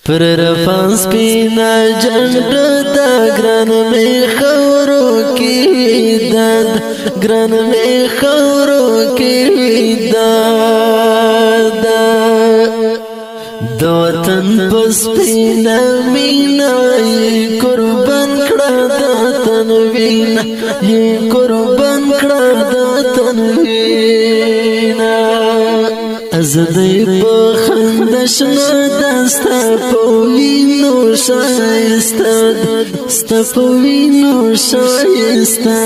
پر رفان سپینا جنڈ دا گران میں خورو کی داد گران میں خورو کی داد دا وطن پس پینا مینا یہ قربان کڑا دا تنوینا یہ قربان کڑا دا تنوینا ازدی پخندشنا دستا پوینو شایستا دستا پوینو شایستا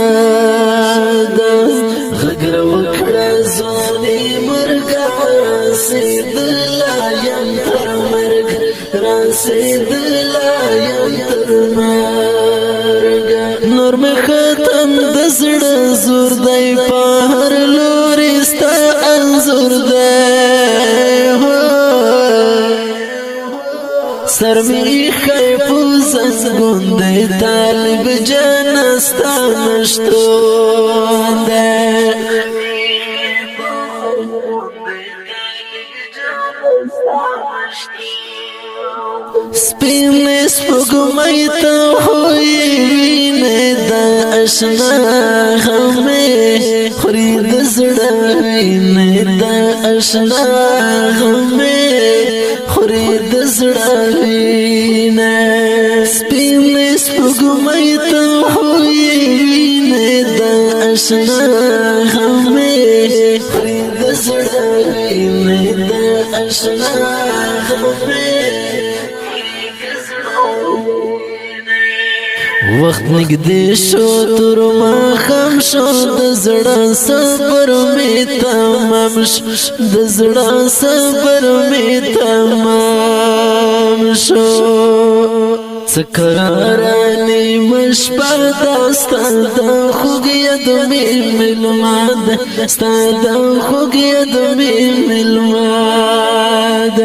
غگر وکڑا زوانی مرگا راسید لایم تر مرگ راسید لایم تر مرگ نور میں ختم دزڑ زور دی پاہر لورستا انزور دی سر می خیفو زنگونده طالب جانستا نشتونده سپین سپگمی تا ہوئی وینے دا اشنا غمی خورید زڑوینے دا اشنا غمی خورید زڑوینے سپین سپگمی تا ہوئی وینے دا اشنا غمی خورید زڑوینے دا اشنا غمی وقت نگدی شو تر ما خم شو دزڑا صبر می تمام شو دزڑا صبر می تمام شو سکرارانی مشپا داستا دا خوگید می ملماد ستا دا خوگید می ملماد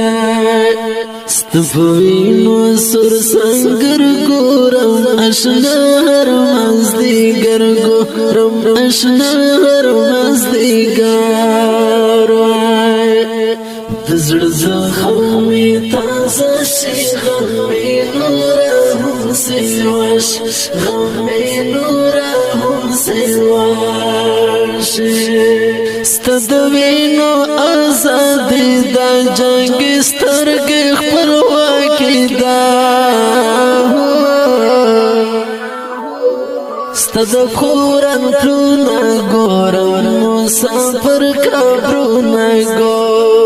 ستفوینو سر سنگر گورم اشنا هر مزدیگر گورم اشنا هر مزدیگر دزر زخمی تازه شی غمی نورهم سیوش غمی نورهم سیوش ستدوینو آزادی دا جنگ سترگ خپلواکی دا ستد کورن پلونا گورم مسافر کابرونا گورم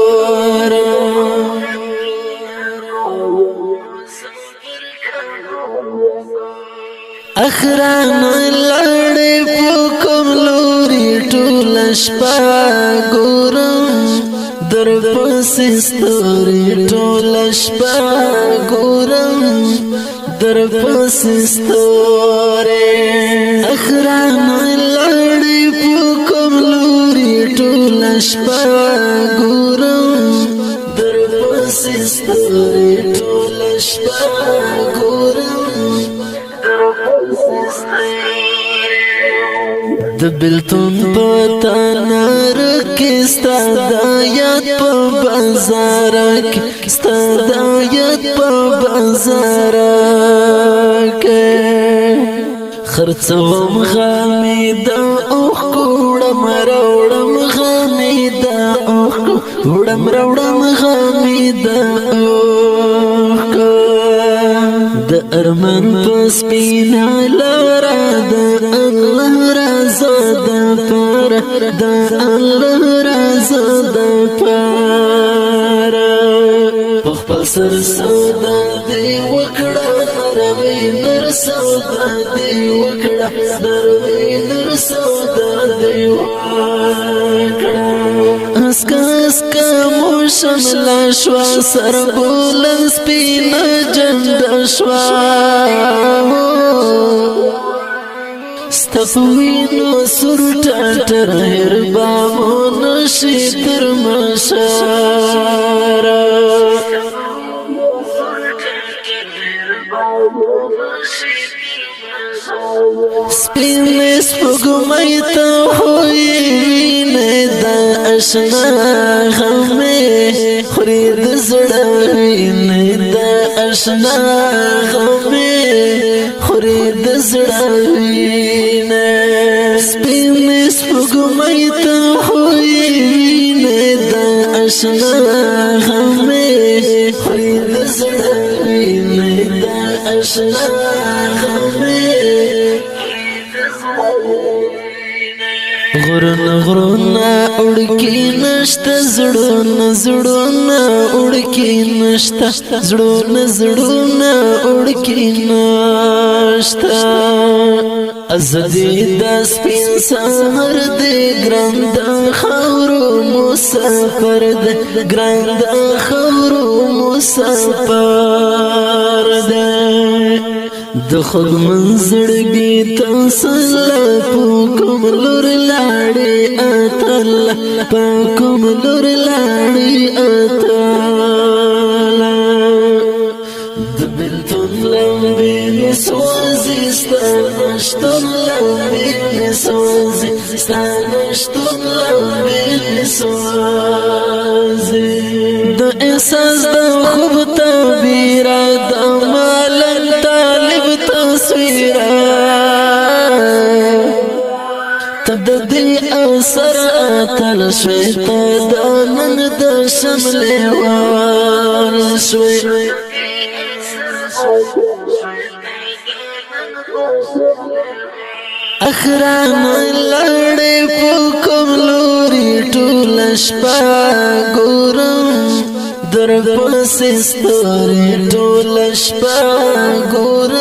اخران لڑی پوکم لوری ٹولش پا گورم در پسی ستوری ٹولش پا گورم در پسی ستوری اخران لڑی پوکم لوری ٹولش پا گورم در پسی ستوری ٹولش پا گورم د بلتون پتا نرکی ستا دایت پا بازارک ستا دایت پا بازارک خرچوم غامی دا اوخ کوڑم روڑم غامی دا اوخ کوڑم روڑم غامی دا اوخ د ارمان پس پینا لارا د الله رازا د پارا د الله رازا د پارا پخپل سر سودا دی وکړه نروي نر سودا دی وکړه نروي نر سودا دی وکړه اسکا اسکا موشم لاشوا سر بولن سپینا جنډ شوا ستفوینو سر ټاټر هربامو نشي تر مشاره سپین سپگمی تا ہوئی وینے دا اشنا غمی خورید زڑا وینے دا اشنا غمې خوري د زړه وینه سپین سپوږمۍ ته خوې وینه د اشنا غمې خوري د زړه وینه د اشنا غمې غرونه غرونه اڑکی نشتا زړونه زړونه اڑکی نشتا زړونه زړونه اڑکی نشتا ازدی د سپین سهر دی ګران د خاورو مسافر دی ګران د خاورو مسافر دی د خود منزړګي تسلا پوکم لور لاړې اتل پوکم لور لاړې اتل د بلتون لمبې نسوځي ستانشتون لمبې نسوځي ستانشتون لمبې نسوځي د احساس د خوب تعبیر د مالن طالب تصویرا تد دې اثر اتل شوي ته د نن د شمل وار شوي اخران لړې پوکم لوري ټول شپه ګورم در پسې ستوري ټول شپه ګورم